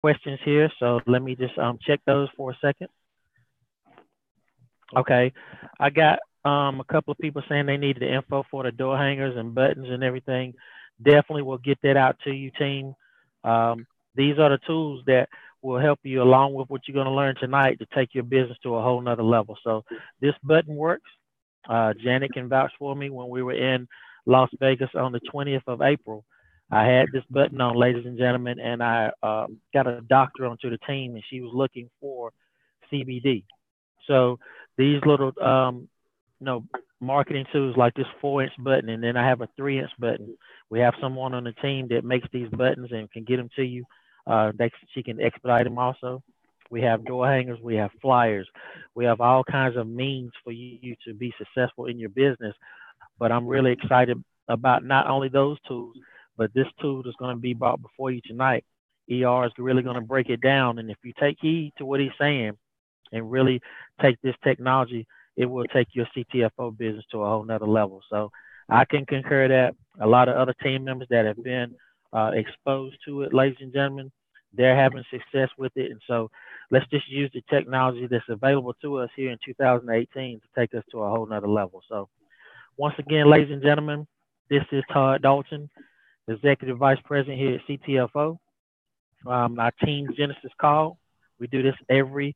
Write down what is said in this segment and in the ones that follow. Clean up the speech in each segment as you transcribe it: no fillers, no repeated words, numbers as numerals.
questions here, so let me just check those for a second. Okay, I got a couple of people saying they needed the info for the door hangers and buttons and everything. Definitely will get that out to you, team. These are the tools that will help you along with what you're going to learn tonight to take your business to a whole nother level. So this button works. Janet can vouch for me when we were in Las Vegas on the 20th of April. I had this button on, ladies and gentlemen, and I got a doctor onto the team, and she was looking for CBD. So these little marketing tools like this 4-inch button, and then I have a 3-inch button. We have someone on the team that makes these buttons and can get them to you. She can expedite them also. We have door hangers, we have flyers, we have all kinds of means for you to be successful in your business. But I'm really excited about not only those tools, but this tool that's going to be brought before you tonight. ER is really going to break it down, and if you take heed to what he's saying, and really take this technology, it will take your CTFO business to a whole nother level. So I can concur that a lot of other team members that have been exposed to it, ladies and gentlemen, they're having success with it. And so let's just use the technology that's available to us here in 2018 to take us to a whole nother level. So once again, ladies and gentlemen, this is Todd Dalton, Executive Vice President here at CTFO. Our team Genesis call. We do this every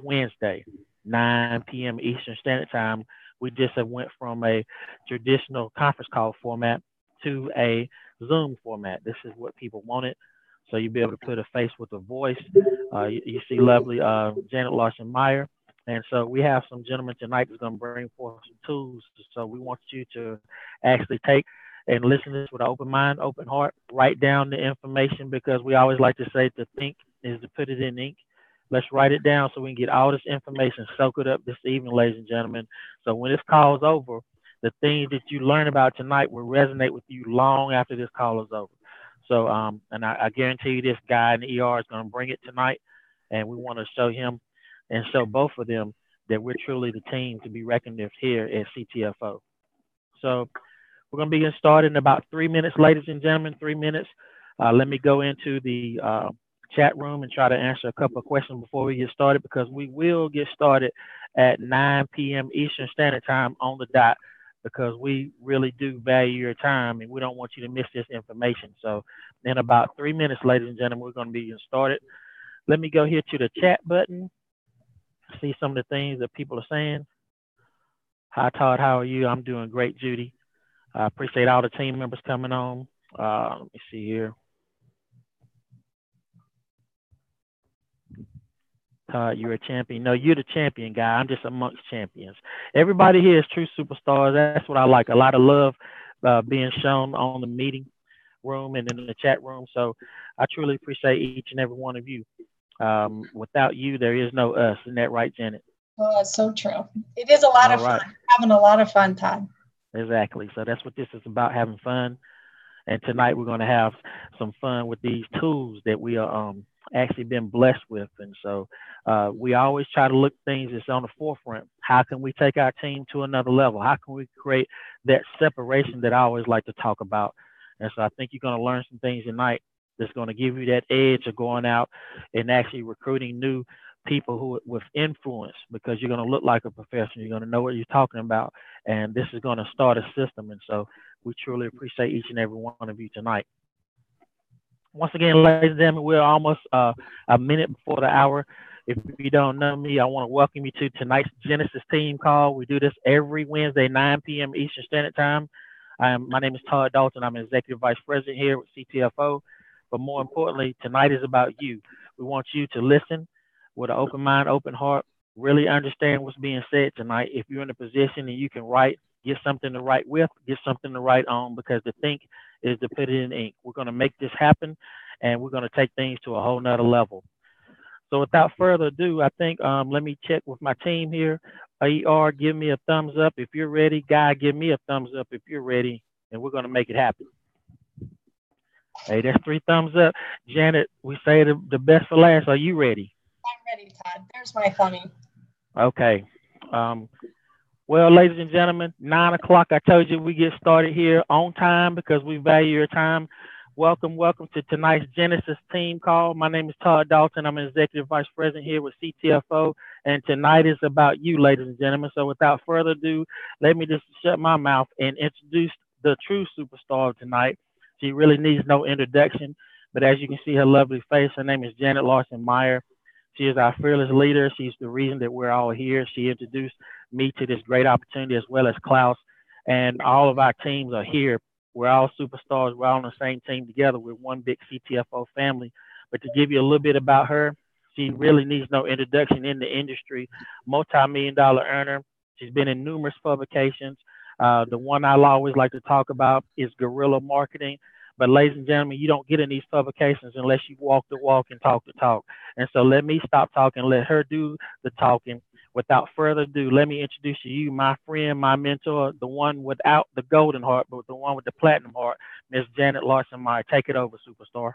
Wednesday, 9 p.m. Eastern Standard Time. We just have went from a traditional conference call format to a Zoom format. This is what people wanted. So you'll be able to put a face with a voice. You see lovely Janet Larson Meyer. And so we have some gentlemen tonight that's going to bring forth some tools. So we want you to actually take and listen to this with an open mind, open heart. Write down the information because we always like to say to think is to put it in ink. Let's write it down so we can get all this information, soak it up this evening, ladies and gentlemen. So when this call is over, the things that you learn about tonight will resonate with you long after this call is over. So, and I guarantee you this guy in the ER is going to bring it tonight, and we want to show him and show both of them that we're truly the team to be reckoned with here at CTFO. So we're going to be getting started in about 3 minutes, ladies and gentlemen, 3 minutes. Let me go into the chat room and try to answer a couple of questions before we get started because we will get started at 9 p.m. Eastern Standard Time on the dot because we really do value your time and we don't want you to miss this information. So in about 3 minutes, ladies and gentlemen, we're going to be getting started. Let me go here to the chat button, see some of the things that people are saying. Hi, Todd. How are you? I'm doing great, Judy. I appreciate all the team members coming on. Let me see here. You're a champion. No, you're the champion, guy. I'm just amongst champions. Everybody here is true superstars. That's what I like. A lot of love being shown on the meeting room and in the chat room. So I truly appreciate each and every one of you. Without you, there is no us. Isn't that right, Janet? Oh, that's so true. It is a lot of fun. Having a lot of fun, Todd. Exactly. So that's what this is about, having fun. And tonight we're going to have some fun with these tools that we are actually been blessed with. And so we always try to look things that's on the forefront. How can we take our team to another level? How can we create that separation that I always like to talk about? And so I think you're going to learn some things tonight that's going to give you that edge of going out and actually recruiting new people who with influence because you're going to look like a professional. You're going to know what you're talking about. And this is going to start a system. And so we truly appreciate each and every one of you tonight. Once again, ladies and gentlemen, we're almost a minute before the hour. If you don't know me, I want to welcome you to tonight's Genesis team call. We do this every Wednesday, 9 p.m. Eastern Standard Time. My name is Todd Dalton. I'm an Executive Vice President here with CTFO. But more importantly, tonight is about you. We want you to listen with an open mind, open heart, really understand what's being said tonight. If you're in a position and you can write, get something to write with, get something to write on, because the think is to put it in ink. We're going to make this happen, and we're going to take things to a whole nother level. So without further ado, I think let me check with my team here. ER, give me a thumbs up if you're ready. Guy, give me a thumbs up if you're ready, and we're going to make it happen. Hey, that's 3 thumbs up. Janet, we say the best for last. Are you ready? I'm ready, Todd. There's my thummy. Okay. Well, ladies and gentlemen, 9 o'clock, I told you we get started here on time because we value your time. Welcome to tonight's Genesis team call. My name is Todd Dalton. I'm an executive vice president here with CTFO, and tonight is about you, ladies and gentlemen. So without further ado, let me just shut my mouth and introduce the true superstar of tonight. She really needs no introduction, but as you can see her lovely face, her name is Janet Larson Meyer. She is our fearless leader. She's the reason that we're all here. She introduced me to this great opportunity as well as Klaus, and all of our teams are here. We're all superstars. We're all on the same team together. We're one big CTFO family. But to give you a little bit about her, she really needs no introduction in the industry. Multi-million dollar earner. She's been in numerous publications. The one I always like to talk about is guerrilla marketing. But ladies and gentlemen, you don't get in these publications unless you walk the walk and talk the talk. And so let me stop talking, let her do the talking. Without further ado, let me introduce to you my friend, my mentor, the one without the golden heart, but the one with the platinum heart, Miss Janet Larson Meyer. Take it over, superstar.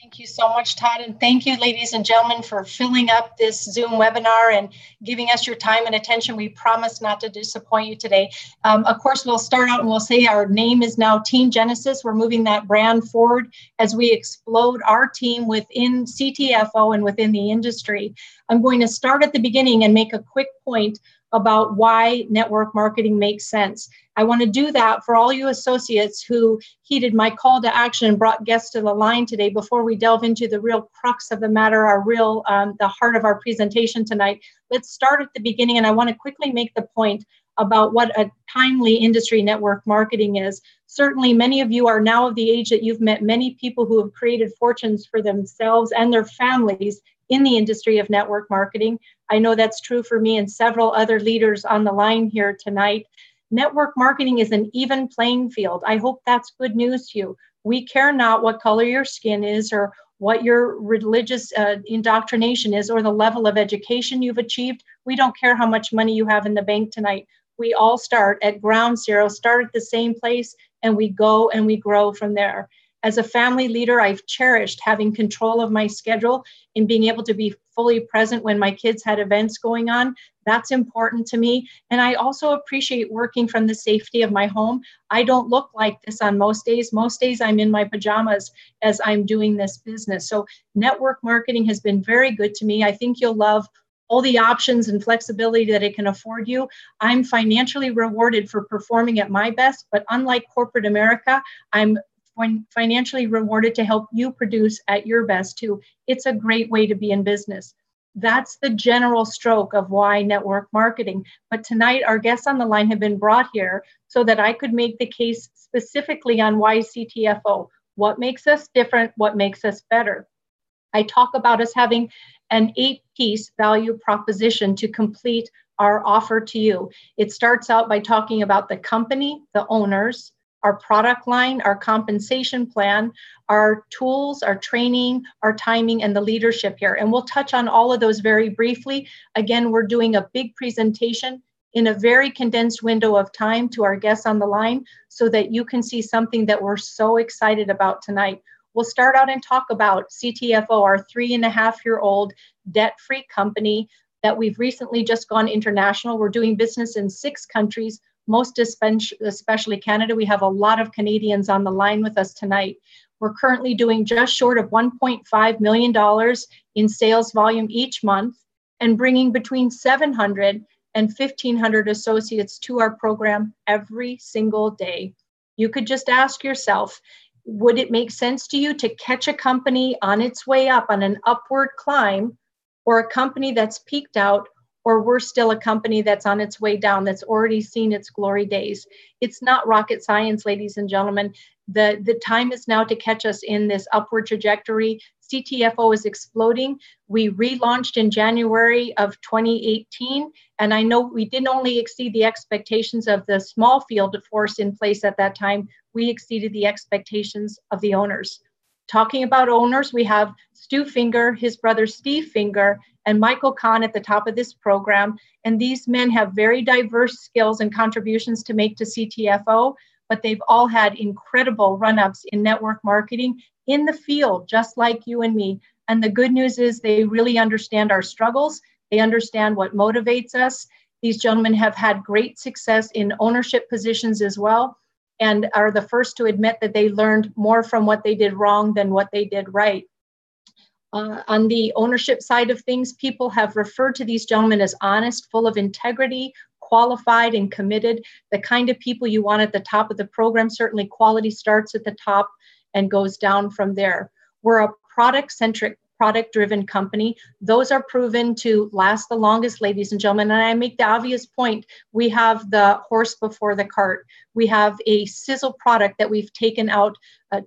Thank you so much, Todd. And thank you, ladies and gentlemen, for filling up this Zoom webinar and giving us your time and attention. We promise not to disappoint you today. Of course, we'll start out and we'll say our name is now Team Genesis. We're moving that brand forward as we explode our team within CTFO and within the industry. I'm going to start at the beginning and make a quick point about why network marketing makes sense. I want to do that for all you associates who heeded my call to action and brought guests to the line today before we delve into the real crux of the matter, the heart of our presentation tonight. Let's start at the beginning, and I want to quickly make the point about what a timely industry network marketing is. Certainly, many of you are now of the age that you've met many people who have created fortunes for themselves and their families in the industry of network marketing. I know that's true for me and several other leaders on the line here tonight. Network marketing is an even playing field. I hope that's good news to you. We care not what color your skin is or what your religious indoctrination is or the level of education you've achieved. We don't care how much money you have in the bank tonight. We all start at ground zero, start at the same place, and we go and we grow from there. As a family leader, I've cherished having control of my schedule and being able to be fully present when my kids had events going on. That's important to me. And I also appreciate working from the safety of my home. I don't look like this on most days. Most days I'm in my pajamas as I'm doing this business. So network marketing has been very good to me. I think you'll love all the options and flexibility that it can afford you. I'm financially rewarded for performing at my best, but unlike corporate America, I'm financially rewarded to help you produce at your best too. It's a great way to be in business. That's the general stroke of why network marketing. But tonight, our guests on the line have been brought here so that I could make the case specifically on why CTFO, what makes us different, what makes us better. I talk about us having an 8-piece value proposition to complete our offer to you. It starts out by talking about the company, the owners, our product line, our compensation plan, our tools, our training, our timing, and the leadership here. And we'll touch on all of those very briefly. Again, we're doing a big presentation in a very condensed window of time to our guests on the line so that you can see something that we're so excited about tonight. We'll start out and talk about CTFO, our 3.5-year-old debt-free company that we've recently just gone international. We're doing business in 6 countries, most especially Canada. We have a lot of Canadians on the line with us tonight. We're currently doing just short of $1.5 million in sales volume each month and bringing between 700 and 1,500 associates to our program every single day. You could just ask yourself, would it make sense to you to catch a company on its way up on an upward climb, or a company that's peaked out, or we're still a company that's on its way down, that's already seen its glory days? It's not rocket science, ladies and gentlemen. The time is now to catch us in this upward trajectory. CTFO is exploding. We relaunched in January of 2018, and I know we didn't only exceed the expectations of the small field force in place at that time, we exceeded the expectations of the owners. Talking about owners, we have Stu Finger, his brother Steve Finger, and Michael Kahn at the top of this program. And these men have very diverse skills and contributions to make to CTFO, but they've all had incredible run-ups in network marketing in the field, just like you and me. And the good news is they really understand our struggles. They understand what motivates us. These gentlemen have had great success in ownership positions as well. and are the first to admit that they learned more from what they did wrong than what they did right. On the ownership side of things, people have referred to these gentlemen as honest, full of integrity, qualified, and committed, the kind of people you want at the top of the program. Certainly quality starts at the top and goes down from there. We're a product-centric, product-driven company. Those are proven to last the longest, ladies and gentlemen. And I make the obvious point, we have the horse before the cart. We have a sizzle product that we've taken out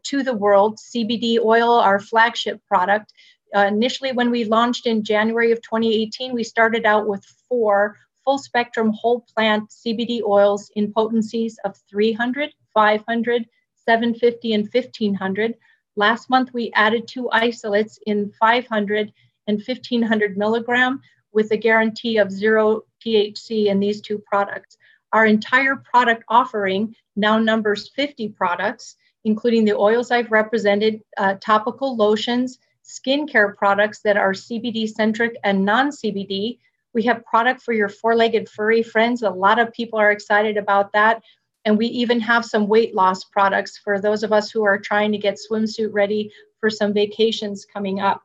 to the world, CBD oil, our flagship product. Initially, when we launched in January of 2018, we started out with 4 full spectrum whole plant CBD oils in potencies of 300, 500, 750, and 1500. Last month, we added 2 isolates in 500 and 1500 milligram with a guarantee of 0 THC in these 2 products. Our entire product offering now numbers 50 products, including the oils I've represented, topical lotions, skincare products that are CBD-centric and non-CBD. We have product for your 4-legged furry friends. A lot of people are excited about that. And we even have some weight loss products for those of us who are trying to get swimsuit ready for some vacations coming up.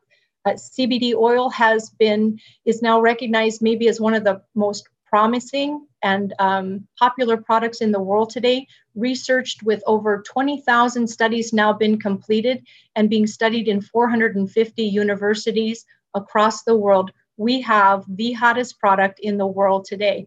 CBD oil is now recognized maybe as one of the most promising and popular products in the world today, researched with over 20,000 studies now been completed and being studied in 450 universities across the world. We have the hottest product in the world today.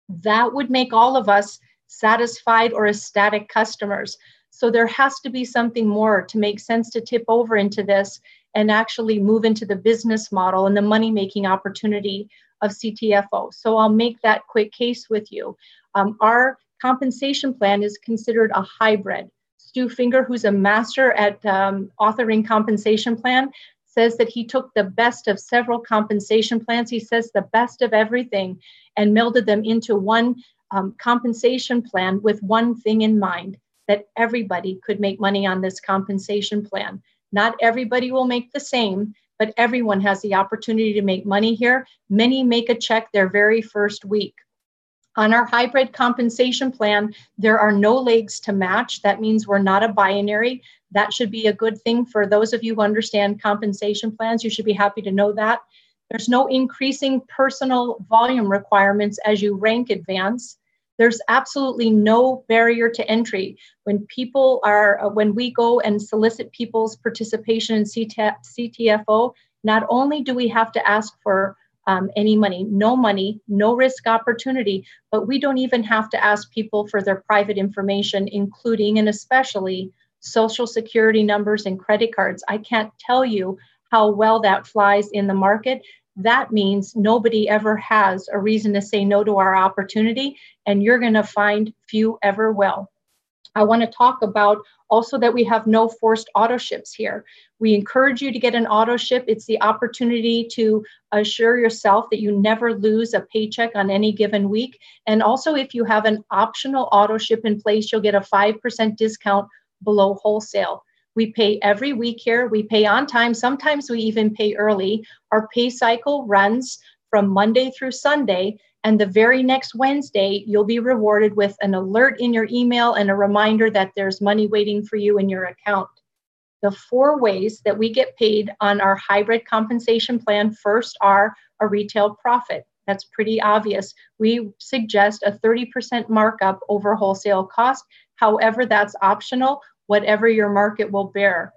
That would make all of us satisfied or ecstatic customers. So there has to be something more to make sense to tip over into this and actually move into the business model and the money-making opportunity of CTFO. So I'll make that quick case with you. Our compensation plan is considered a hybrid. Stu Finger, who's a master at authoring compensation plan, says that he took the best of several compensation plans. He says the best of everything and melded them into one compensation plan with one thing in mind, that everybody could make money on this compensation plan. Not everybody will make the same, but everyone has the opportunity to make money here. Many make a check their very first week. On our hybrid compensation plan, there are no legs to match. That means we're not a binary. That should be a good thing for those of you who understand compensation plans. You should be happy to know that. There's no increasing personal volume requirements as you rank advance. There's absolutely no barrier to entry. When we go and solicit people's participation in CTFO, not only do we have to ask for any money, no risk opportunity, but we don't even have to ask people for their private information, including and especially social security numbers and credit cards. I can't tell you how well that flies in the market. That means nobody ever has a reason to say no to our opportunity, and you're going to find few ever will. I want to talk about also that we have no forced auto ships here. We encourage you to get an auto ship. It's the opportunity to assure yourself that you never lose a paycheck on any given week. And also, if you have an optional auto ship in place, you'll get a 5% discount below wholesale. We pay every week here. We pay on time. Sometimes we even pay early. Our pay cycle runs from Monday through Sunday. And the very next Wednesday, you'll be rewarded with an alert in your email and a reminder that there's money waiting for you in your account. The 4 ways that we get paid on our hybrid compensation plan first are a retail profit. That's pretty obvious. We suggest a 30% markup over wholesale cost. However, that's optional, whatever your market will bear.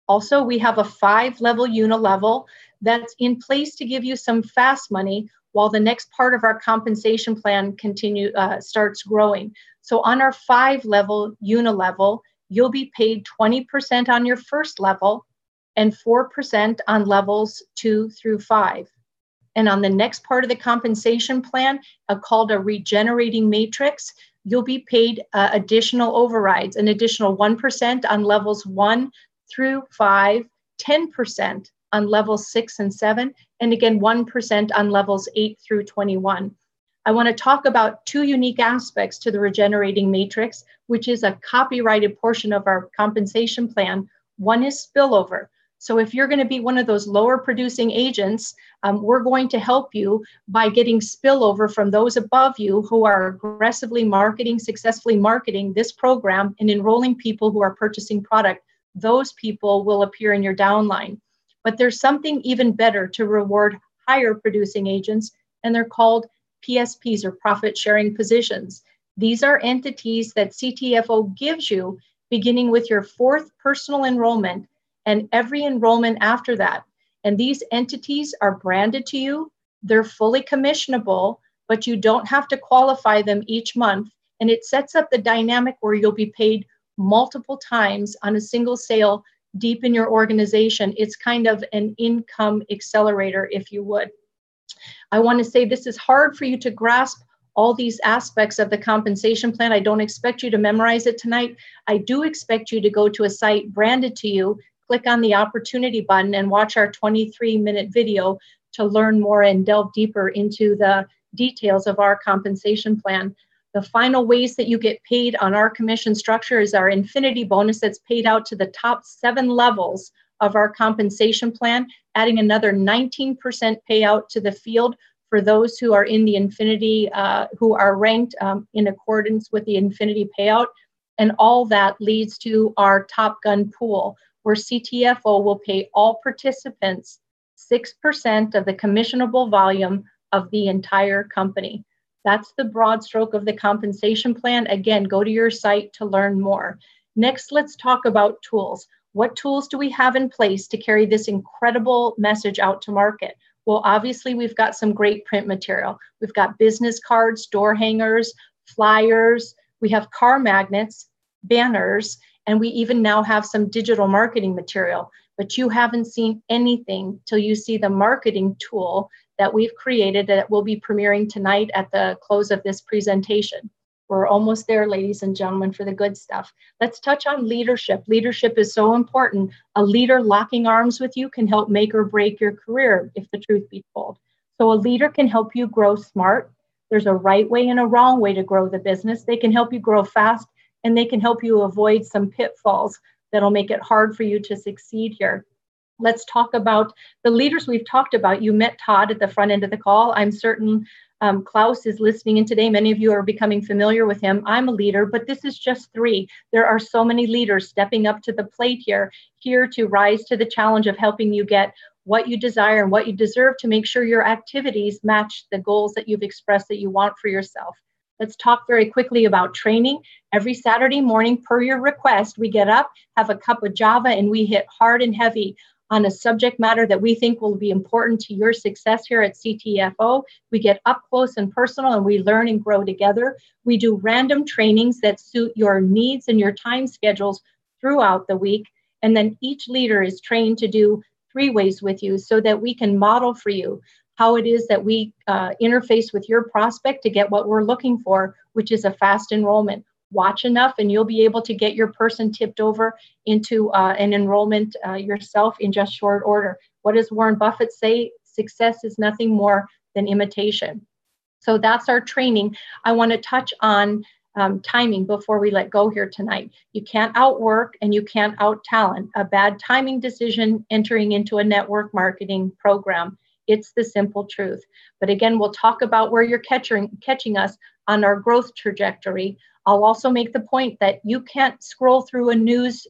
Also, we have a 5-level unilevel that's in place to give you some fast money while the next part of our compensation plan starts growing. So on our 5-level unilevel, you'll be paid 20% on your first level and 4% on levels 2 through 5. And on the next part of the compensation plan, called a regenerating matrix, you'll be paid additional overrides, an additional 1% on levels 1 through 5, 10% on levels 6 and 7, and again, 1% on levels 8 through 21. I want to talk about 2 unique aspects to the regenerating matrix, which is a copyrighted portion of our compensation plan. One is spillover. So if you're going to be one of those lower producing agents, we're going to help you by getting spillover from those above you who are aggressively marketing, successfully marketing this program and enrolling people who are purchasing product. Those people will appear in your downline. But there's something even better to reward higher producing agents, and they're called PSPs, or profit sharing positions. These are entities that CTFO gives you beginning with your 4th personal enrollment and every enrollment after that. And these entities are branded to you. They're fully commissionable, but you don't have to qualify them each month. And it sets up the dynamic where you'll be paid multiple times on a single sale deep in your organization. It's kind of an income accelerator, if you would. I want to say this is hard for you to grasp all these aspects of the compensation plan. I don't expect you to memorize it tonight. I do expect you to go to a site branded to you, click on the opportunity button, and watch our 23-minute video to learn more and delve deeper into the details of our compensation plan. The final ways that you get paid on our commission structure is our infinity bonus that's paid out to the top 7 levels of our compensation plan, adding another 19% payout to the field for those who are in the infinity, who are ranked in accordance with the infinity payout. And all that leads to our Top Gun pool, where CTFO will pay all participants 6% of the commissionable volume of the entire company. That's the broad stroke of the compensation plan. Again, go to your site to learn more. Next, let's talk about tools. What tools do we have in place to carry this incredible message out to market? Well, obviously, we've got some great print material. We've got business cards, door hangers, flyers. We have car magnets, banners, and we even now have some digital marketing material. But you haven't seen anything till you see the marketing tool that we've created that will be premiering tonight at the close of this presentation. We're almost there, ladies and gentlemen, for the good stuff. Let's touch on leadership. Leadership is so important. A leader locking arms with you can help make or break your career, if the truth be told. So a leader can help you grow smart. There's a right way and a wrong way to grow the business. They can help you grow fast, and they can help you avoid some pitfalls that'll make it hard for you to succeed here. Let's talk about the leaders we've talked about. You met Todd at the front end of the call. I'm certain Klaus is listening in today. Many of you are becoming familiar with him. I'm a leader, but this is just 3. There are so many leaders stepping up to the plate here to rise to the challenge of helping you get what you desire and what you deserve to make sure your activities match the goals that you've expressed that you want for yourself. Let's talk very quickly about training. Every Saturday morning, per your request, we get up, have a cup of Java, and we hit hard and heavy on a subject matter that we think will be important to your success here at CTFO. We get up close and personal, and we learn and grow together. We do random trainings that suit your needs and your time schedules throughout the week. And then each leader is trained to do 3 ways with you so that we can model for you how it is that we interface with your prospect to get what we're looking for, which is a fast enrollment. Watch enough and you'll be able to get your person tipped over into an enrollment yourself in just short order. What does Warren Buffett say? Success is nothing more than imitation. So that's our training. I want to touch on timing before we let go here tonight. You can't outwork and you can't out-talent a bad timing decision entering into a network marketing program. It's the simple truth. But again, we'll talk about where you're catching us on our growth trajectory. I'll also make the point that you can't scroll through a news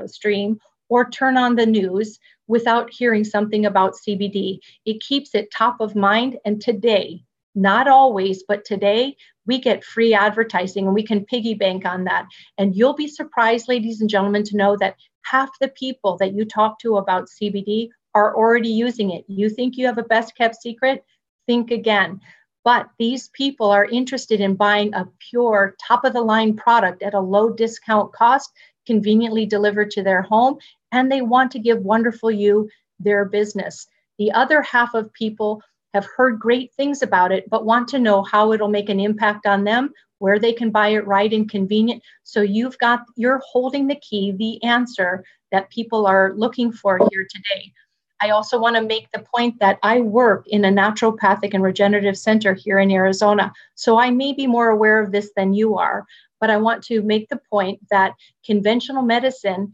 stream or turn on the news without hearing something about CBD. It keeps it top of mind. And today, not always, but today, we get free advertising and we can piggy bank on that. And you'll be surprised, ladies and gentlemen, to know that half the people that you talk to about CBD are already using it. You think you have a best kept secret? Think again. But these people are interested in buying a pure top of the line product at a low discount cost, conveniently delivered to their home, and they want to give Wonderful You their business. The other half of people have heard great things about it, but want to know how it'll make an impact on them, where they can buy it right and convenient. So you're holding the key, the answer that people are looking for here today. I also want to make the point that I work in a naturopathic and regenerative center here in Arizona. So I may be more aware of this than you are, but I want to make the point that conventional medicine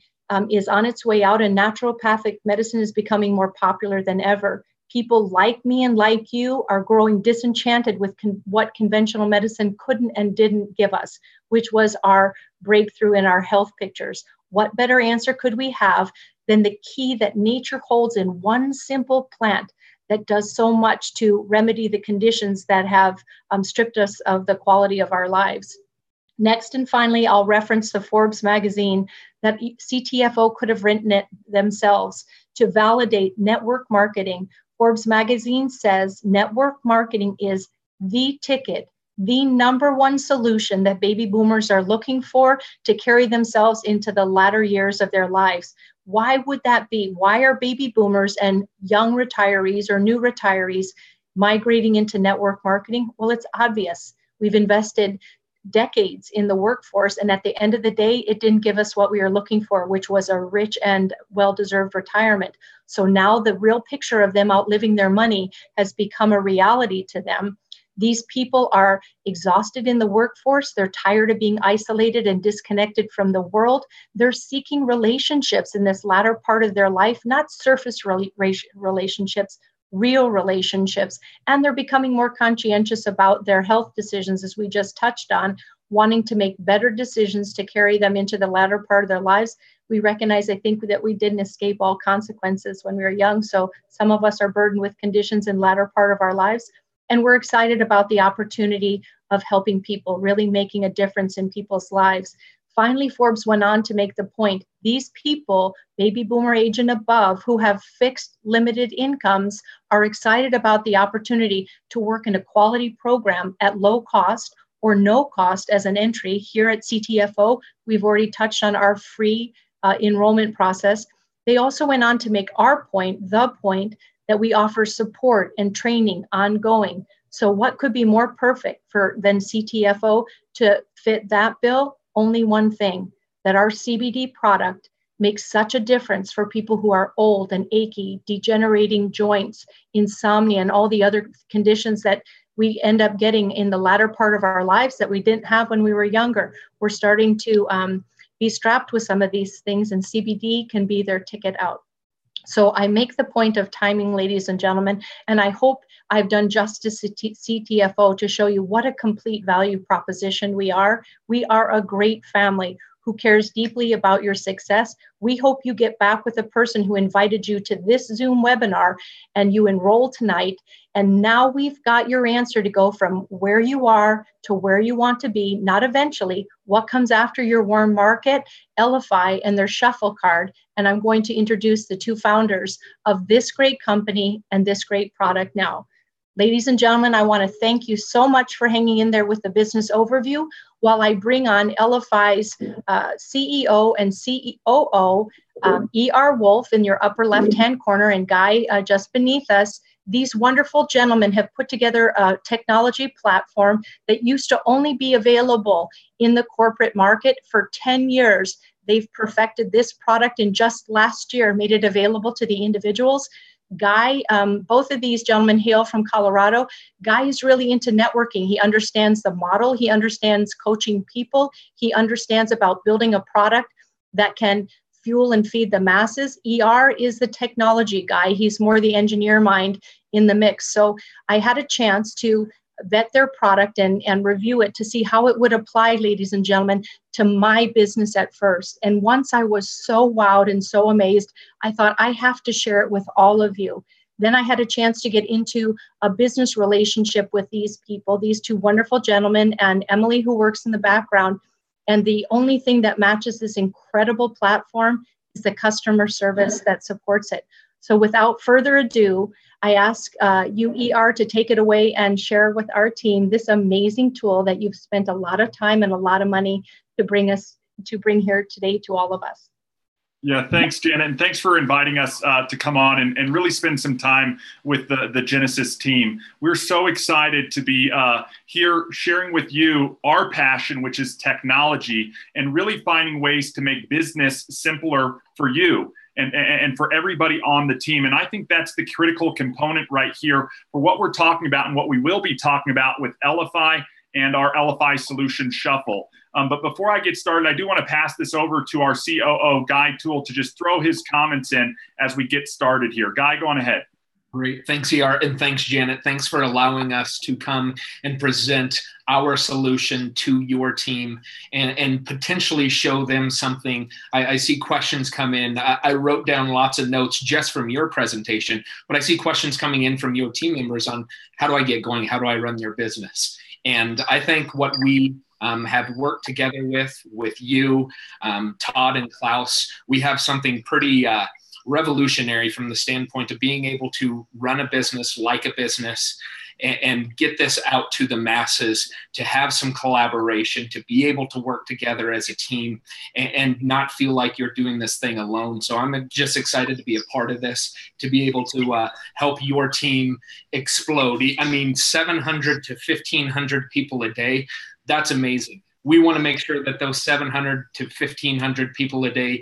is on its way out, and naturopathic medicine is becoming more popular than ever. People like me and like you are growing disenchanted with what conventional medicine couldn't and didn't give us, which was our breakthrough in our health pictures. What better answer could we have than the key that nature holds in one simple plant that does so much to remedy the conditions that have stripped us of the quality of our lives? Next and finally, I'll reference the Forbes magazine that CTFO could have written it themselves to validate network marketing. Forbes magazine says network marketing is the ticket, the number one solution that baby boomers are looking for to carry themselves into the latter years of their lives. Why would that be? Why are baby boomers and young retirees or new retirees migrating into network marketing? Well, it's obvious. We've invested decades in the workforce, and at the end of the day, it didn't give us what we were looking for, which was a rich and well-deserved retirement. So now the real picture of them outliving their money has become a reality to them. These people are exhausted in the workforce. They're tired of being isolated and disconnected from the world. They're seeking relationships in this latter part of their life, not surface relationships, real relationships. And they're becoming more conscientious about their health decisions, as we just touched on, wanting to make better decisions to carry them into the latter part of their lives. We recognize, I think, that we didn't escape all consequences when we were young. So some of us are burdened with conditions in the latter part of our lives. And we're excited about the opportunity of helping people, really making a difference in people's lives. Finally, Forbes went on to make the point, these people, baby boomer age and above, who have fixed limited incomes, are excited about the opportunity to work in a quality program at low cost or no cost as an entry. Here at CTFO, we've already touched on our free enrollment process. They also went on to make our point, the point, that we offer support and training ongoing. So what could be more perfect than CTFO to fit that bill? Only one thing, that our CBD product makes such a difference for people who are old and achy, degenerating joints, insomnia, and all the other conditions that we end up getting in the latter part of our lives that we didn't have when we were younger. We're starting to be strapped with some of these things, and CBD can be their ticket out. So I make the point of timing, ladies and gentlemen, and I hope I've done justice to CTFO to show you what a complete value proposition we are. We are a great family who cares deeply about your success. We hope you get back with the person who invited you to this Zoom webinar and you enroll tonight. And now we've got your answer to go from where you are to where you want to be, not eventually. What comes after your warm market? LFI and their shuffle card. And I'm going to introduce the two founders of this great company and this great product now. Ladies and gentlemen, I want to thank you so much for hanging in there with the business overview while I bring on LFI's CEO and COO, E.R. Wolf in your upper left-hand corner, and Guy just beneath us. These wonderful gentlemen have put together a technology platform that used to only be available in the corporate market for 10 years. They've perfected this product and just last year made it available to the individuals. Guy, both of these gentlemen hail from Colorado. Guy is really into networking. He understands the model. He understands coaching people. He understands about building a product that can fuel and feed the masses. ER is the technology guy. He's more the engineer mind in the mix. So I had a chance to vet their product and review it to see how it would apply, ladies and gentlemen, to my business at first. And once I was so wowed and so amazed, I thought I have to share it with all of you. Then I had a chance to get into a business relationship with these people, these two wonderful gentlemen, and Emily, who works in the background. And the only thing that matches this incredible platform is the customer service that supports it. So without further ado, I ask you, ER, to take it away and share with our team this amazing tool that you've spent a lot of time and a lot of money to bring here today to all of us. Yeah, thanks, Janet, and thanks for inviting us to come on and really spend some time with the Genesis team. We're so excited to be here sharing with you our passion, which is technology, and really finding ways to make business simpler for you and for everybody on the team. And I think that's the critical component right here for what we're talking about and what we will be talking about with LFI and our LFI Solution Shuffle. But before I get started, I do want to pass this over to our COO, Guy Toole, to just throw his comments in as we get started here. Guy, go on ahead. Great. Thanks, ER, and thanks, Janet. Thanks for allowing us to come and present our solution to your team and potentially show them something. I see questions come in. I wrote down lots of notes just from your presentation, but I see questions coming in from your team members on how do I get going? How do I run your business? And I think what we have worked together with you, Todd and Klaus, we have something pretty revolutionary from the standpoint of being able to run a business like a business and get this out to the masses, to have some collaboration, to be able to work together as a team and not feel like you're doing this thing alone. So I'm just excited to be a part of this, to be able to help your team explode. I mean, 700 to 1,500 people a day, that's amazing. We want to make sure that those 700 to 1,500 people a day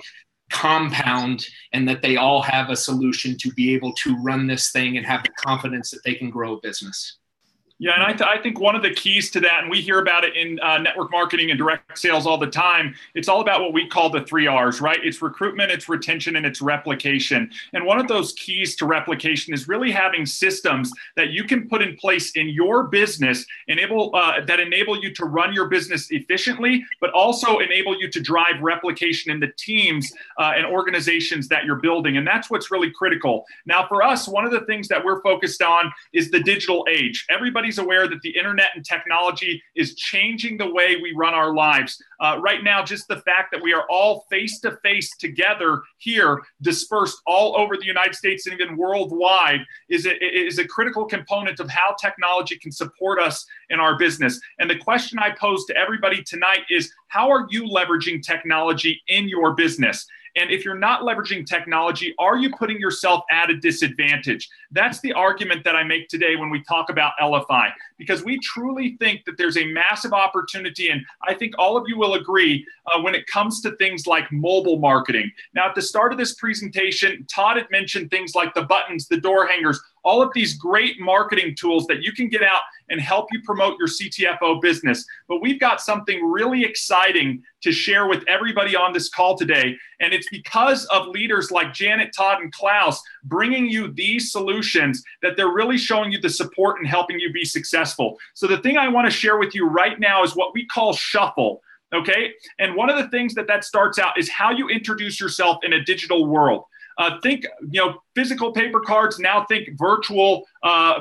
compound and that they all have a solution to be able to run this thing and have the confidence that they can grow a business. Yeah, and I think one of the keys to that, and we hear about it in network marketing and direct sales all the time, it's all about what we call the 3 R's, right? It's recruitment, it's retention, and it's replication. And one of those keys to replication is really having systems that you can put in place in your business that enable you to run your business efficiently, but also enable you to drive replication in the teams and organizations that you're building. And that's what's really critical. Now, for us, one of the things that we're focused on is the digital age. Everybody's aware that the internet and technology is changing the way we run our lives. Right now, just the fact that we are all face-to-face together here, dispersed all over the United States and even worldwide, is a critical component of how technology can support us in our business. And the question I pose to everybody tonight is, how are you leveraging technology in your business? And if you're not leveraging technology, are you putting yourself at a disadvantage? That's the argument that I make today when we talk about LFI, because we truly think that there's a massive opportunity, and I think all of you will agree, when it comes to things like mobile marketing. Now, at the start of this presentation, Todd had mentioned things like the buttons, the door hangers, all of these great marketing tools that you can get out and help you promote your CTFO business. But we've got something really exciting to share with everybody on this call today. And it's because of leaders like Janet, Todd, and Klaus bringing you these solutions that they're really showing you the support and helping you be successful. So the thing I want to share with you right now is what we call Shuffle. Okay. And one of the things that starts out is how you introduce yourself in a digital world. Think, physical paper cards, now think virtual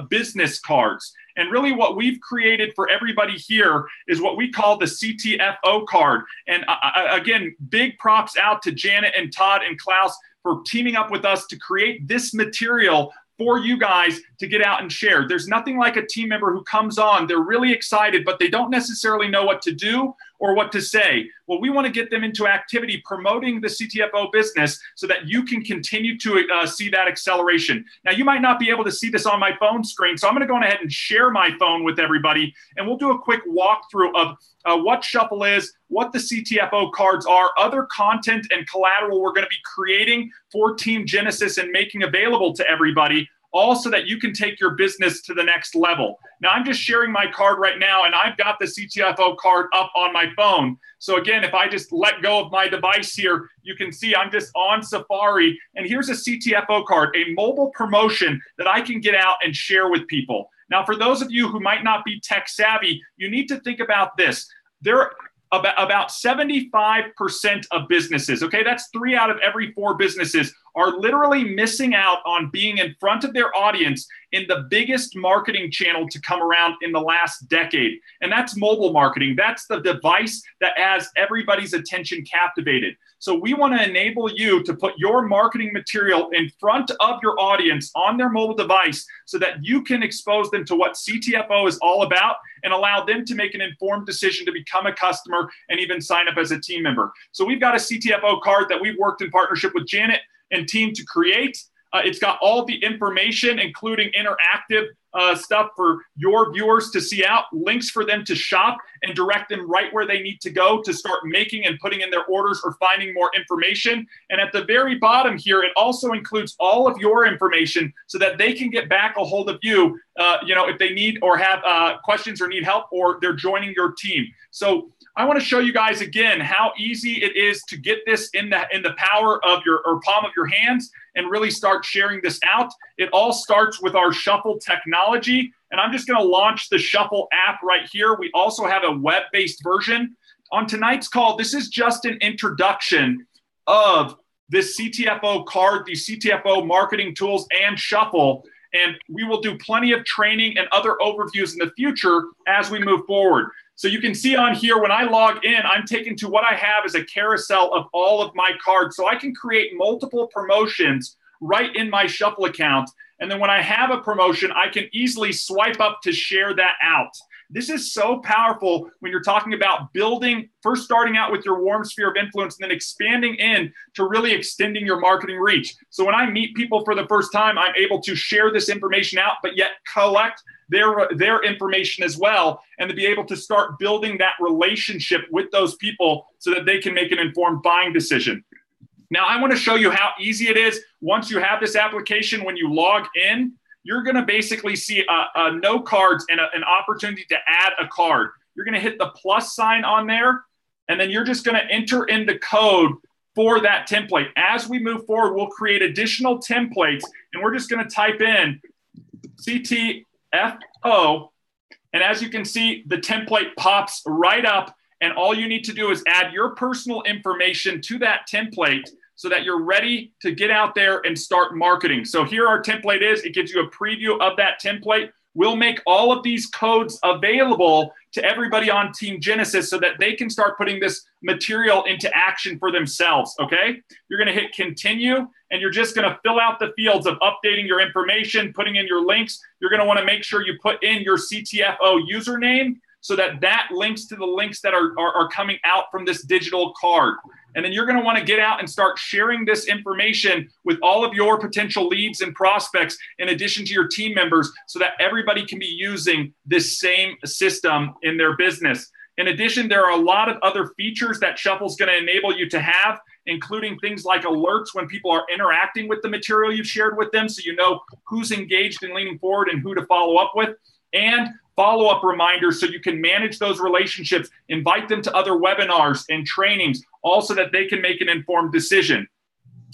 business cards. And really what we've created for everybody here is what we call the CTFO card. And again, big props out to Janet and Todd and Klaus for teaming up with us to create this material for you guys to get out and share. There's nothing like a team member who comes on, they're really excited, but they don't necessarily know what to do or what to say. Well, we want to get them into activity promoting the CTFO business so that you can continue to see that acceleration. Now, you might not be able to see this on my phone screen, so I'm going to go ahead and share my phone with everybody, and we'll do a quick walkthrough of what Shuffle is, what the CTFO cards are, other content and collateral we're going to be creating for Team Genesis and making available to everybody, all so that you can take your business to the next level. Now, I'm just sharing my card right now, and I've got the CTFO card up on my phone. So again, if I just let go of my device here, you can see I'm just on Safari, and here's a CTFO card, a mobile promotion that I can get out and share with people. Now, for those of you who might not be tech savvy, you need to think about this. There about 75% of businesses, okay, that's 3 out of every 4 businesses, are literally missing out on being in front of their audience in the biggest marketing channel to come around in the last decade. And that's mobile marketing. That's the device that has everybody's attention captivated. So we want to enable you to put your marketing material in front of your audience on their mobile device so that you can expose them to what CTFO is all about and allow them to make an informed decision to become a customer and even sign up as a team member. So we've got a CTFO card that we've worked in partnership with Janet and team to create. It's got all the information, including interactive stuff for your viewers to see out, links for them to shop and direct them right where they need to go to start making and putting in their orders or finding more information. And at the very bottom here, it also includes all of your information so that they can get back a hold of you, if they need or have questions or need help, or they're joining your team. So I want to show you guys again how easy it is to get this in the power of your or palm of your hands and really start sharing this out. It all starts with our Shuffle technology, and I'm just going to launch the Shuffle app right here. We also have a web-based version. On tonight's call, this is just an introduction of this CTFO card, the CTFO marketing tools, and Shuffle. And we will do plenty of training and other overviews in the future as we move forward. So you can see on here, when I log in, I'm taken to what I have as a carousel of all of my cards. So I can create multiple promotions right in my Shuffle account. And then when I have a promotion, I can easily swipe up to share that out. This is so powerful when you're talking about building, first starting out with your warm sphere of influence and then expanding in to really extending your marketing reach. So when I meet people for the first time, I'm able to share this information out, but yet collect their information as well, and to be able to start building that relationship with those people so that they can make an informed buying decision. Now, I want to show you how easy it is. Once you have this application, when you log in, you're going to basically see no cards and an opportunity to add a card. You're going to hit the plus sign on there, and then you're just going to enter in the code for that template. As we move forward, we'll create additional templates, and we're just going to type in CTFO, and as you can see, the template pops right up, and all you need to do is add your personal information to that template so that you're ready to get out there and start marketing. So here our template is. It gives you a preview of that template. We'll make all of these codes available to everybody on Team Genesis so that they can start putting this material into action for themselves, okay? You're gonna hit continue, and you're just gonna fill out the fields of updating your information, putting in your links. You're gonna wanna make sure you put in your CTFO username so that that links to the links that are coming out from this digital card. And then you're going to want to get out and start sharing this information with all of your potential leads and prospects in addition to your team members so that everybody can be using this same system in their business. In addition, there are a lot of other features that Shuffle's going to enable you to have, including things like alerts when people are interacting with the material you've shared with them, so you know who's engaged and leaning forward and who to follow up with, and follow-up reminders so you can manage those relationships, invite them to other webinars and trainings, all so that they can make an informed decision.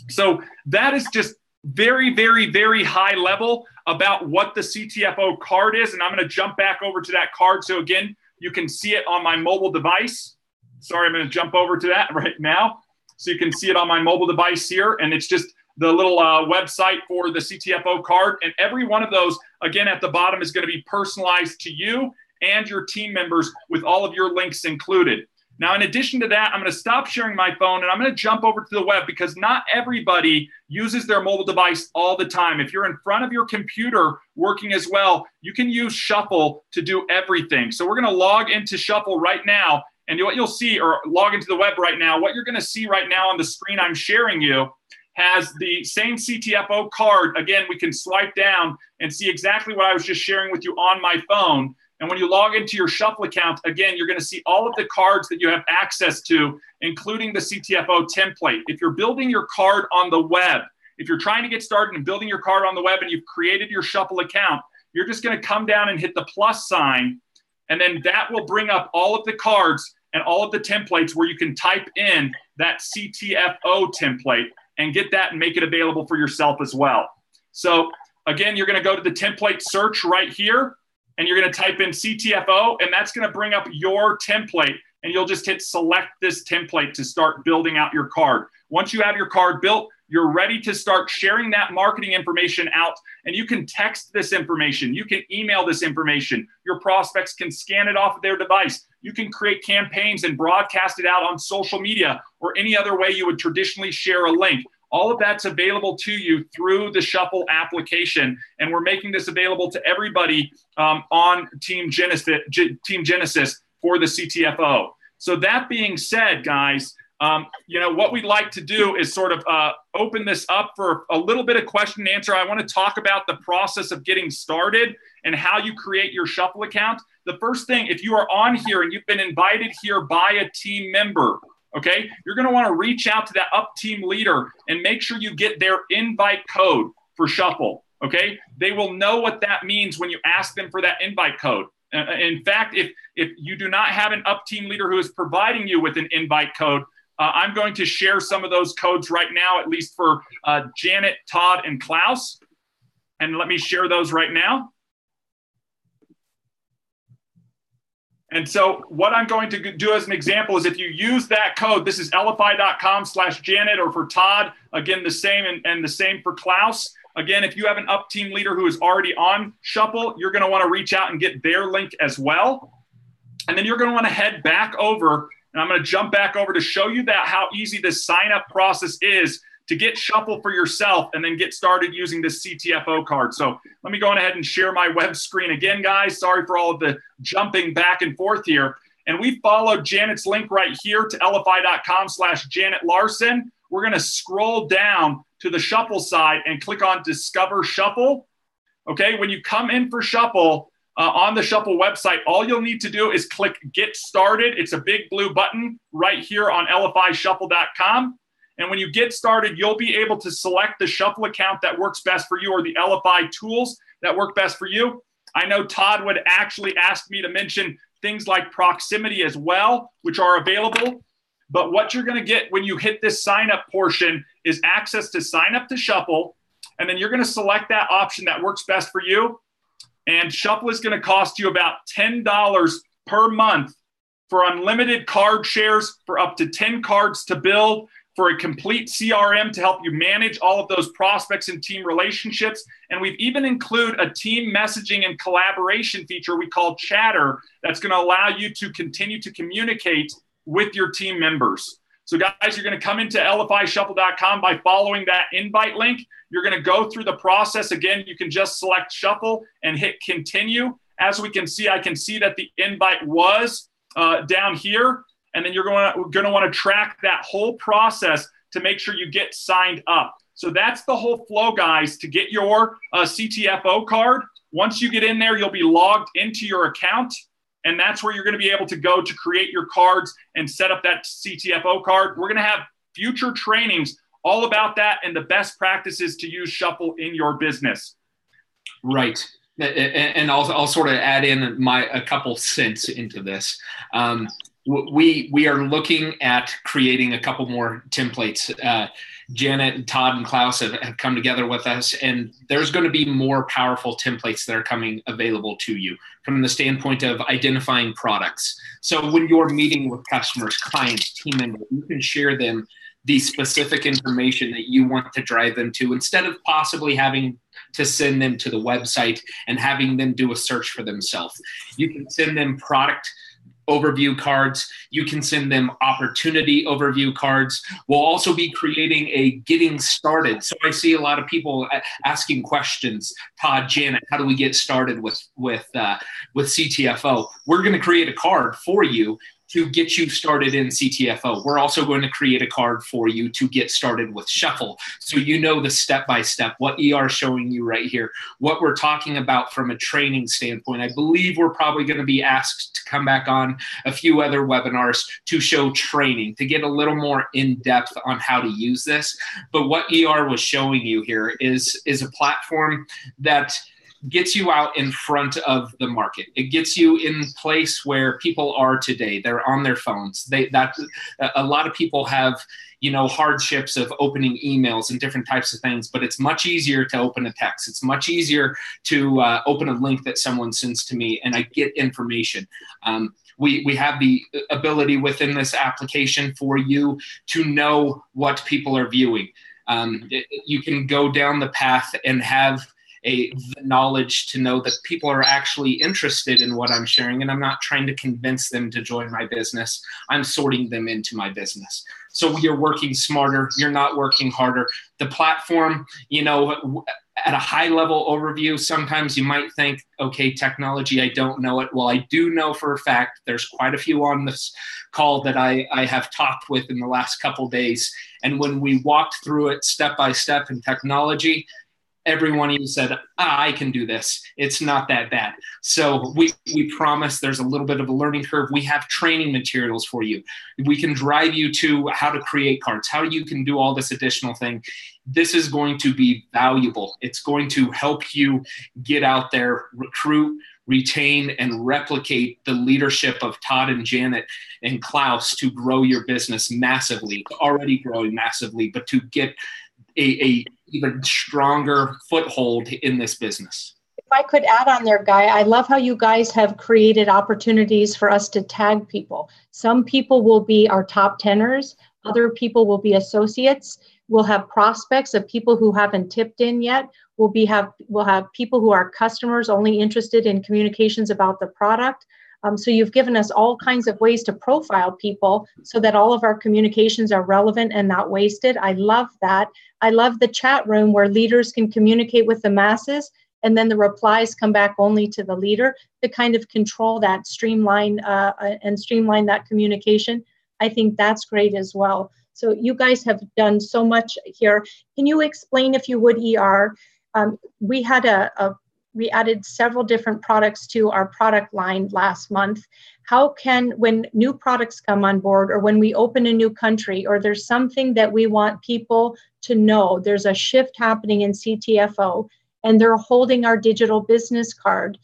So that is just very, very, very high level about what the CTFO card is. And I'm going to jump back over to that card. So again, you can see it on my mobile device. Sorry, I'm going to jump over to that right now. So you can see it on my mobile device here. And it's just the little website for the CTFO card. And every one of those, again, at the bottom is going to be personalized to you and your team members with all of your links included. Now, in addition to that, I'm going to stop sharing my phone and I'm going to jump over to the web because not everybody uses their mobile device all the time. If you're in front of your computer working as well, you can use Shuffle to do everything. So we're going to log into Shuffle right now. And what you'll see, or log into the web right now, what you're going to see right now on the screen I'm sharing you has the same CTFO card. Again, we can swipe down and see exactly what I was just sharing with you on my phone. And when you log into your Shuffle account, again, you're going to see all of the cards that you have access to, including the CTFO template. If you're building your card on the web, if you're trying to get started and building your card on the web and you've created your Shuffle account, you're just going to come down and hit the plus sign, and then that will bring up all of the cards and all of the templates where you can type in that CTFO template and get that and make it available for yourself as well. So again, you're going to go to the template search right here, and you're going to type in CTFO, and that's going to bring up your template, and you'll just hit select this template to start building out your card. Once you have your card built, you're ready to start sharing that marketing information out, and you can text this information. You can email this information. Your prospects can scan it off of their device. You can create campaigns and broadcast it out on social media or any other way you would traditionally share a link. All of that's available to you through the Shuffle application, and we're making this available to everybody on Team Genesis for the CTFO. So that being said, guys, What we'd like to do is sort of open this up for a little bit of question and answer. I want to talk about the process of getting started and how you create your Shuffle account. The first thing, if you are on here and you've been invited here by a team member, okay, you're going to want to reach out to that up team leader and make sure you get their invite code for Shuffle, okay? They will know what that means when you ask them for that invite code. In fact, if you do not have an up team leader who is providing you with an invite code, I'm going to share some of those codes right now, at least for Janet, Todd, and Klaus. And let me share those right now. And so what I'm going to do as an example is if you use that code, this is LFI.com/Janet, or for Todd, again, the same, and the same for Klaus. Again, if you have an up team leader who is already on Shuffle, you're going to want to reach out and get their link as well. And then you're going to want to head back over, and I'm going to jump back over to show you that how easy this sign up process is to get Shuffle for yourself and then get started using this CTFO card. So let me go on ahead and share my web screen again, guys. Sorry for all of the jumping back and forth here. And we followed Janet's link right here to LFI.com/Janet Larson. We're going to scroll down to the Shuffle side and click on Discover Shuffle. Okay, when you come in for Shuffle on the Shuffle website, all you'll need to do is click Get Started. It's a big blue button right here on LFIShuffle.com. And when you get started, you'll be able to select the Shuffle account that works best for you, or the LFI tools that work best for you. I know Todd would actually ask me to mention things like proximity as well, which are available. But what you're going to get when you hit this sign up portion is access to sign up to Shuffle. And then you're going to select that option that works best for you. And Shuffle is going to cost you about $10 per month for unlimited card shares, for up to 10 cards to build, for a complete CRM to help you manage all of those prospects and team relationships. And we've even included a team messaging and collaboration feature we call Chatter that's going to allow you to continue to communicate with your team members. So guys, you're going to come into LFIShuffle.com by following that invite link. You're going to go through the process. Again, you can just select Shuffle and hit continue. As we can see, I can see that the invite was down here. And then you're going to want to track that whole process to make sure you get signed up. So that's the whole flow, guys, to get your CTFO card. Once you get in there, you'll be logged into your account. And that's where you're going to be able to go to create your cards and set up that CTFO card. We're going to have future trainings all about that and the best practices to use Shuffle in your business. Right. And I'll sort of add in a couple cents into this. We are looking at creating a couple more templates. Janet, Todd, and Klaus have come together with us, and there's going to be more powerful templates that are coming available to you from the standpoint of identifying products. So when you're meeting with customers, clients, team members, you can share them the specific information that you want to drive them to, instead of possibly having to send them to the website and having them do a search for themselves. You can send them product overview cards. You can send them opportunity overview cards. We'll also be creating a getting started. So I see a lot of people asking questions. Todd, Janet, how do we get started with CTFO? We're going to create a card for you to get you started in CTFO. We're also going to create a card for you to get started with Shuffle. So you know the step-by-step, what ER is showing you right here, what we're talking about from a training standpoint. I believe we're probably going to be asked to come back on a few other webinars to show training, to get a little more in-depth on how to use this. But what ER was showing you here is a platform that gets you out in front of the market. It gets you in place where people are today. They're on their phones. A lot of people have, hardships of opening emails and different types of things, but it's much easier to open a text. It's much easier to open a link that someone sends to me and I get information. We have the ability within this application for you to know what people are viewing. You can go down the path and have the knowledge to know that people are actually interested in what I'm sharing, and I'm not trying to convince them to join my business. I'm sorting them into my business. So you're working smarter. You're not working harder. The platform, at a high level overview, sometimes you might think, okay, technology, I don't know it. Well, I do know for a fact there's quite a few on this call that I have talked with in the last couple days. And when we walked through it step by step in technology, every one of you said, I can do this. It's not that bad. So we promise there's a little bit of a learning curve. We have training materials for you. We can drive you to how to create cards, how you can do all this additional thing. This is going to be valuable. It's going to help you get out there, recruit, retain, and replicate the leadership of Todd and Janet and Klaus to grow your business massively, already growing massively, but to get a even stronger foothold in this business. If I could add on there, Guy, I love how you guys have created opportunities for us to tag people. Some people will be our top tenors. Other people will be associates. We'll have prospects of people who haven't tipped in yet. We'll have people who are customers only interested in communications about the product. So you've given us all kinds of ways to profile people so that all of our communications are relevant and not wasted. I love that. I love the chat room where leaders can communicate with the masses and then the replies come back only to the leader to kind of control that streamline that communication. I think that's great as well. So you guys have done so much here. Can you explain, if you would, ER? We added several different products to our product line last month. How can, when new products come on board or when we open a new country or there's something that we want people to know, there's a shift happening in CTFO and they're holding our digital business card,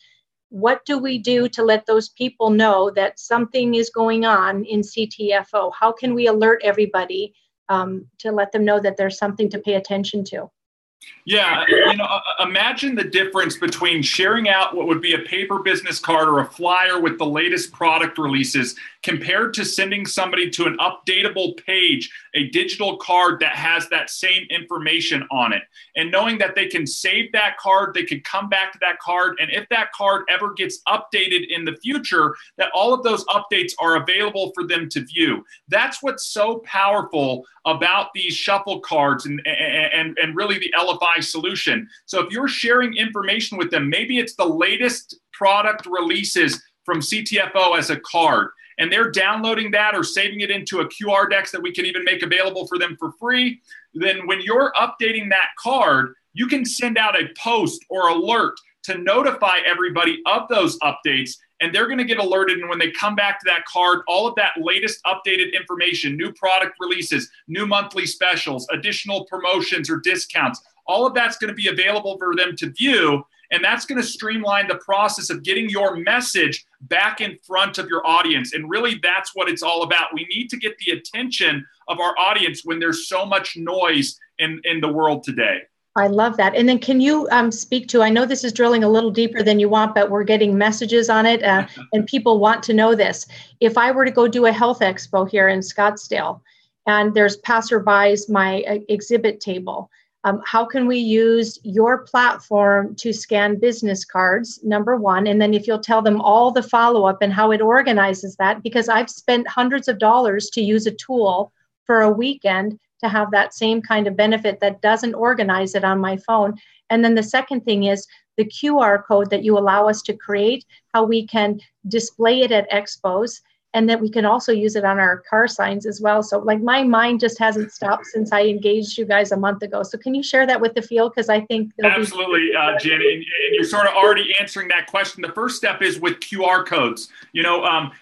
what do we do to let those people know that something is going on in CTFO? How can we alert everybody to let them know that there's something to pay attention to? Yeah, imagine the difference between sharing out what would be a paper business card or a flyer with the latest product releases compared to sending somebody to an updatable page, a digital card that has that same information on it. And knowing that they can save that card, they could come back to that card, and if that card ever gets updated in the future, that all of those updates are available for them to view. That's what's so powerful about these shuffle cards and really the LFI solution. So if you're sharing information with them, maybe it's the latest product releases from CTFO as a card, and they're downloading that or saving it into a QR deck that we can even make available for them for free, then when you're updating that card, you can send out a post or alert to notify everybody of those updates, and they're going to get alerted. And when they come back to that card, all of that latest updated information, new product releases, new monthly specials, additional promotions or discounts, all of that's going to be available for them to view. And that's going to streamline the process of getting your message back in front of your audience. And really, that's what it's all about. We need to get the attention of our audience when there's so much noise in the world today. I love that. And then can you speak to, I know this is drilling a little deeper than you want, but we're getting messages on it and people want to know this. If I were to go do a health expo here in Scottsdale and there's passerbys, my exhibit table, how can we use your platform to scan business cards, number one, and then if you'll tell them all the follow-up and how it organizes that, because I've spent hundreds of dollars to use a tool for a weekend to have that same kind of benefit that doesn't organize it on my phone. And then the second thing is the QR code that you allow us to create, how we can display it at expos, and that we can also use it on our car signs as well. So like my mind just hasn't stopped since I engaged you guys a month ago. So can you share that with the field? Because I think absolutely, Jen, and you're sort of already answering that question. The first step is with QR codes.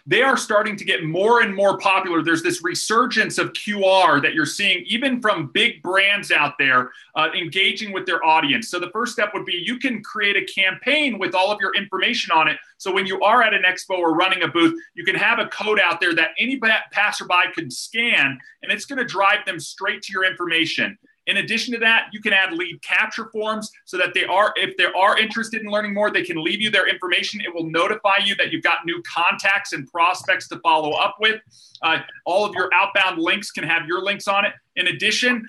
They are starting to get more and more popular. There's this resurgence of QR that you're seeing even from big brands out there engaging with their audience. So the first step would be you can create a campaign with all of your information on it. So when you are at an expo or running a booth, you can have a code out there that any passerby can scan, and it's going to drive them straight to your information. In addition to that, you can add lead capture forms so that if they are interested in learning more, they can leave you their information. It will notify you that you've got new contacts and prospects to follow up with. All of your outbound links can have your links on it. In addition,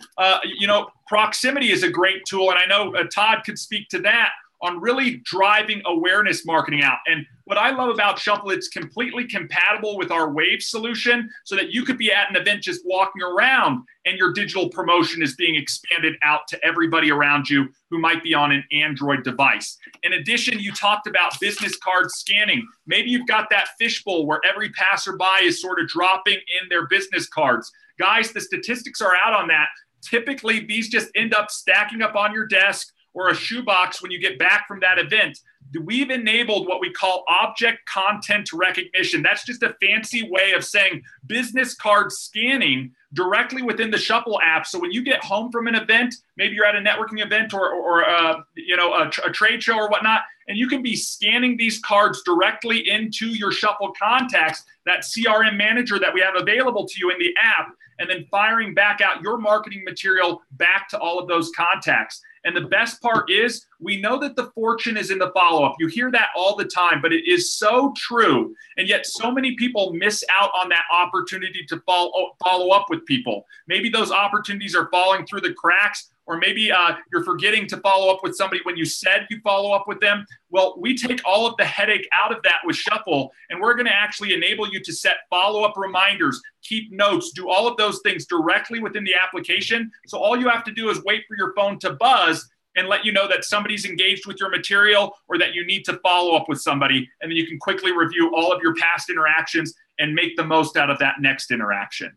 proximity is a great tool, and I know Todd could speak to that. on really driving awareness marketing out. And what I love about Shuffle, it's completely compatible with our Wave solution so that you could be at an event just walking around and your digital promotion is being expanded out to everybody around you who might be on an Android device. In addition, you talked about business card scanning. Maybe you've got that fishbowl where every passerby is sort of dropping in their business cards. Guys, the statistics are out on that. Typically, these just end up stacking up on your desk or a shoebox when you get back from that event. We've enabled what we call object content recognition. That's just a fancy way of saying business card scanning directly within the Shuffle app. So when you get home from an event, maybe you're at a networking event or a trade show or whatnot, and you can be scanning these cards directly into your Shuffle contacts, that CRM manager that we have available to you in the app, and then firing back out your marketing material back to all of those contacts. And the best part is we know that the fortune is in the follow-up. You hear that all the time, but it is so true. And yet so many people miss out on that opportunity to follow up with people. Maybe those opportunities are falling through the cracks, or maybe you're forgetting to follow up with somebody when you said you follow up with them. Well, we take all of the headache out of that with Shuffle, and we're going to actually enable you to set follow-up reminders, keep notes, do all of those things directly within the application. So all you have to do is wait for your phone to buzz and let you know that somebody's engaged with your material or that you need to follow up with somebody. And then you can quickly review all of your past interactions and make the most out of that next interaction.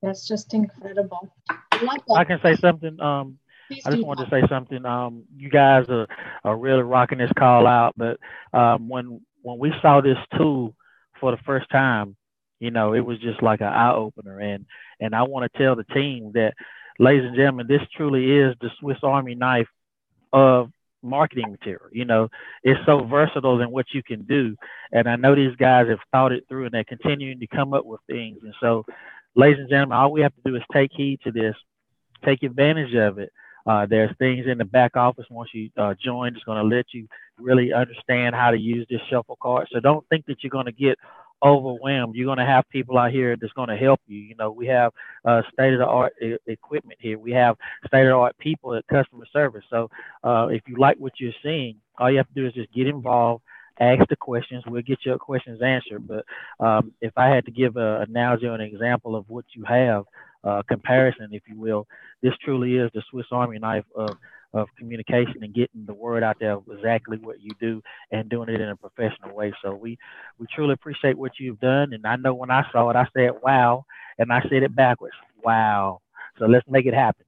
That's just incredible. I can say something. I just wanted to say something. You guys are really rocking this call out. But when we saw this tool for the first time, you know, it was just like an eye opener. And I want to tell the team that, ladies and gentlemen, this truly is the Swiss Army knife of marketing material. You know, it's so versatile in what you can do. And I know these guys have thought it through and they're continuing to come up with things. And so, ladies and gentlemen, all we have to do is take heed to this, take advantage of it. There's things in the back office once you join, it's going to let you really understand how to use this Shuffle card. So don't think that you're going to get overwhelmed. You're going to have people out here that's going to help you. You know, we have state-of-the-art equipment here. We have state-of-the-art people at customer service. So if you like what you're seeing, all you have to do is just get involved, ask the questions. We'll get your questions answered. But if I had to give an analogy or an example of what you have, comparison, if you will, this truly is the Swiss Army knife of communication and getting the word out there of exactly what you do and doing it in a professional way. So we truly appreciate what you've done. And I know when I saw it, I said, wow. And I said it backwards. Wow. So let's make it happen.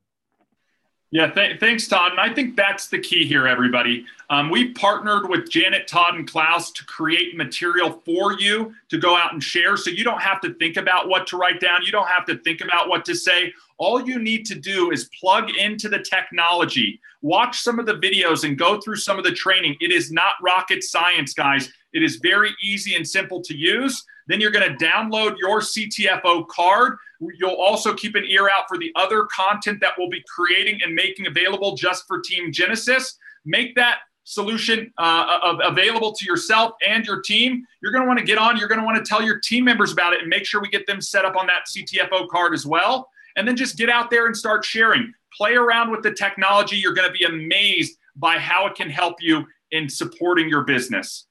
Yeah, thanks, Todd. And I think that's the key here, everybody. We've partnered with Janet, Todd, and Klaus to create material for you to go out and share. So you don't have to think about what to write down. You don't have to think about what to say. All you need to do is plug into the technology, watch some of the videos, and go through some of the training. It is not rocket science, guys. It is very easy and simple to use. Then you're going to download your CTFO card. You'll also keep an ear out for the other content that we'll be creating and making available just for Team Genesis. Make that solution available to yourself and your team. You're going to want to get on. You're going to want to tell your team members about it and make sure we get them set up on that CTFO card as well. And then just get out there and start sharing. Play around with the technology. You're going to be amazed by how it can help you in supporting your business.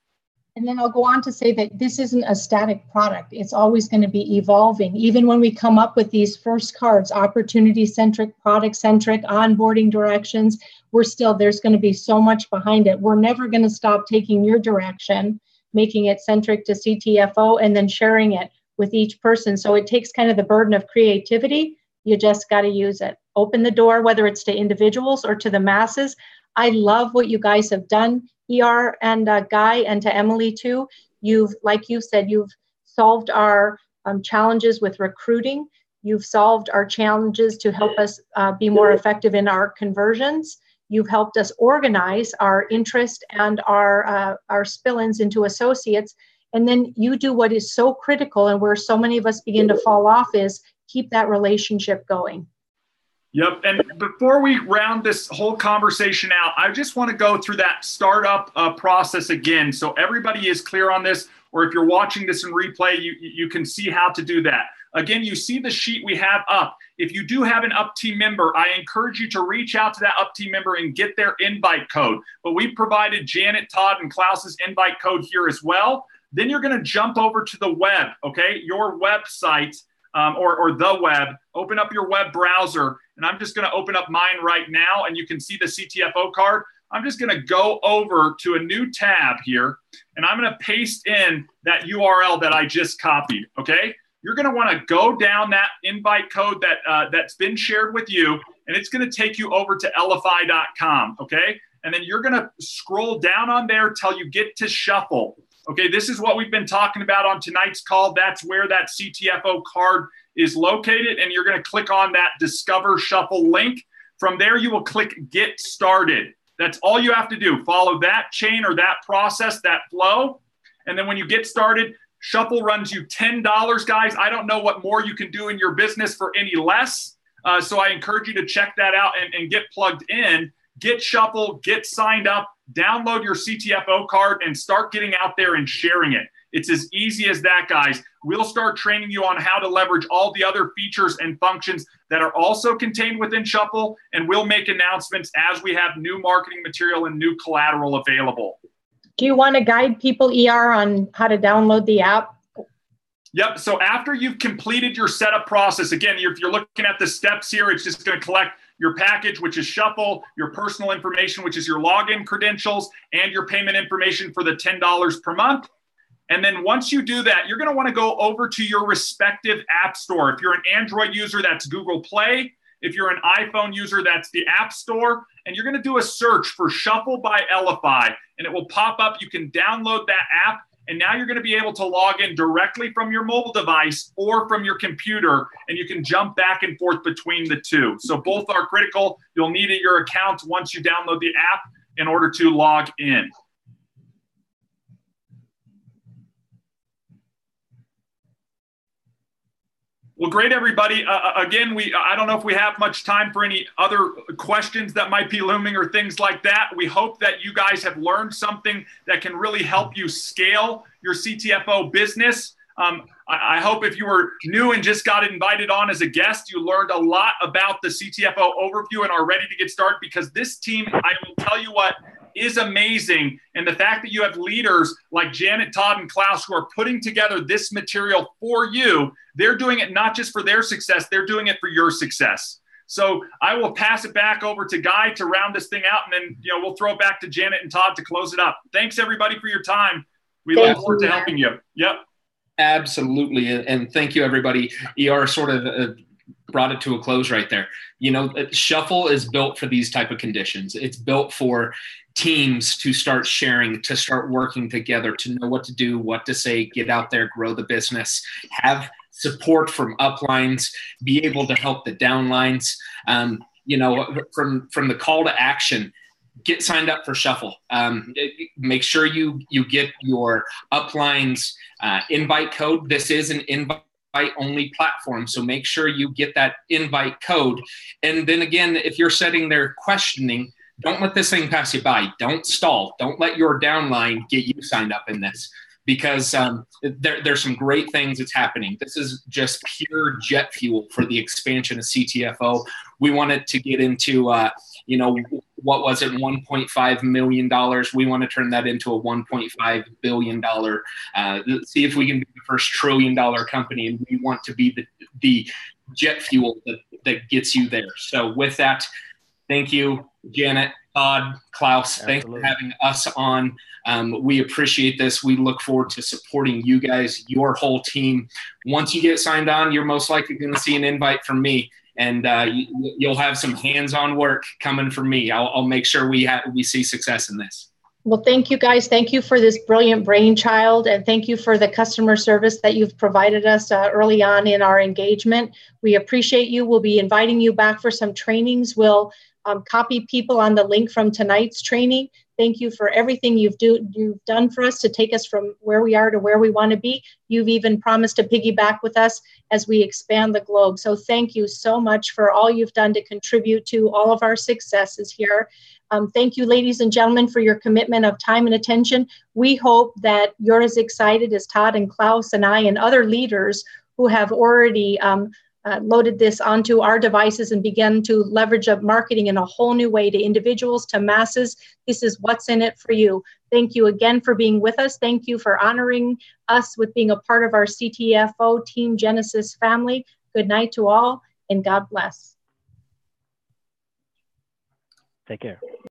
And then I'll go on to say that this isn't a static product. It's always going to be evolving. Even when we come up with these first cards, opportunity-centric, product-centric, onboarding directions, there's going to be so much behind it. We're never going to stop taking your direction, making it centric to CTFO, and then sharing it with each person. So it takes kind of the burden of creativity. You just got to use it. Open the door, whether it's to individuals or to the masses. I love what you guys have done, ER and Guy, and to Emily too. Like you said, you've solved our challenges with recruiting. You've solved our challenges to help us be more effective in our conversions. You've helped us organize our interest and our spill-ins into associates. And then you do what is so critical and where so many of us begin to fall off is keep that relationship going. Yep. And before we round this whole conversation out, I just want to go through that startup process again, so everybody is clear on this, or if you're watching this in replay, you can see how to do that. Again, you see the sheet we have up. If you do have an UP team member, I encourage you to reach out to that UP team member and get their invite code. But we provided Janet, Todd, and Klaus's invite code here as well. Then you're going to jump over to the web, okay? Your website or the web. Open up your web browser, and I'm just going to open up mine right now, and you can see the CTFO card. I'm just going to go over to a new tab here, and I'm going to paste in that URL that I just copied, okay? You're going to want to go down that invite code that's been shared with you, and it's going to take you over to LFI.com, okay? And then you're going to scroll down on there till you get to Shuffle. Okay, this is what we've been talking about on tonight's call. That's where that CTFO card is located, and you're going to click on that Discover Shuffle link. From there, you will click Get Started. That's all you have to do. Follow that chain or that process, that flow, and then when you get started, Shuffle runs you $10, guys. I don't know what more you can do in your business for any less, so I encourage you to check that out and get plugged in. Get Shuffle, get signed up, download your CTFO card, and start getting out there and sharing it. It's as easy as that, guys. We'll start training you on how to leverage all the other features and functions that are also contained within Shuffle, and we'll make announcements as we have new marketing material and new collateral available. Do you want to guide people, ER, on how to download the app? Yep. So after you've completed your setup process, again, if you're looking at the steps here, it's just going to collect your package, which is Shuffle, your personal information, which is your login credentials, and your payment information for the $10 per month. And then once you do that, you're going to want to go over to your respective app store. If you're an Android user, that's Google Play. If you're an iPhone user, that's the App Store. And you're going to do a search for Shuffle by LFI, and it will pop up. You can download that app, and now you're going to be able to log in directly from your mobile device or from your computer, and you can jump back and forth between the two. So both are critical. You'll need your account once you download the app in order to log in. Well, great, everybody. Again, I don't know if we have much time for any other questions that might be looming or things like that. We hope that you guys have learned something that can really help you scale your CTFO business. I hope if you were new and just got invited on as a guest, you learned a lot about the CTFO overview and are ready to get started, because this team, I will tell you what, is amazing. And the fact that you have leaders like Janet, Todd, and Klaus who are putting together this material for you, they're doing it not just for their success, they're doing it for your success. So I will pass it back over to Guy to round this thing out, and then we'll throw it back to Janet and Todd to close it up. Thanks, everybody, for your time. We look forward to helping you. Yep. Absolutely. And thank you, everybody. ER sort of brought it to a close right there. Shuffle is built for these type of conditions. It's built for teams to start sharing, to start working together, to know what to do, what to say, get out there, grow the business, have support from uplines, be able to help the downlines. From the call to action, get signed up for Shuffle. Make sure you get your uplines invite code. This is an invite-only platform, so make sure you get that invite code. And then again, if you're sitting there questioning, don't let this thing pass you by. Don't stall. Don't let your downline get you signed up in this, because there's some great things that's happening. This is just pure jet fuel for the expansion of CTFO. We wanted to get into, what was it, $1.5 million. We want to turn that into a $1.5 billion. See if we can be the first $1 trillion company, and we want to be the jet fuel that gets you there. So with that, thank you, Janet, Todd, Klaus. Absolutely. Thanks for having us on. We appreciate this. We look forward to supporting you guys, your whole team. Once you get signed on, you're most likely going to see an invite from me, and you'll have some hands-on work coming from me. I'll make sure we see success in this. Well, thank you, guys. Thank you for this brilliant brainchild, and thank you for the customer service that you've provided us early on in our engagement. We appreciate you. We'll be inviting you back for some trainings. We'll copy people on the link from tonight's training. Thank you for everything you've done for us to take us from where we are to where we want to be. You've even promised to piggyback with us as we expand the globe. So thank you so much for all you've done to contribute to all of our successes here. Thank you, ladies and gentlemen, for your commitment of time and attention. We hope that you're as excited as Todd and Klaus and I and other leaders who have already loaded this onto our devices and begun to leverage up marketing in a whole new way to individuals, to masses. This is what's in it for you. Thank you again for being with us. Thank you for honoring us with being a part of our CTFO Team Genesis family. Good night to all, and God bless. Take care.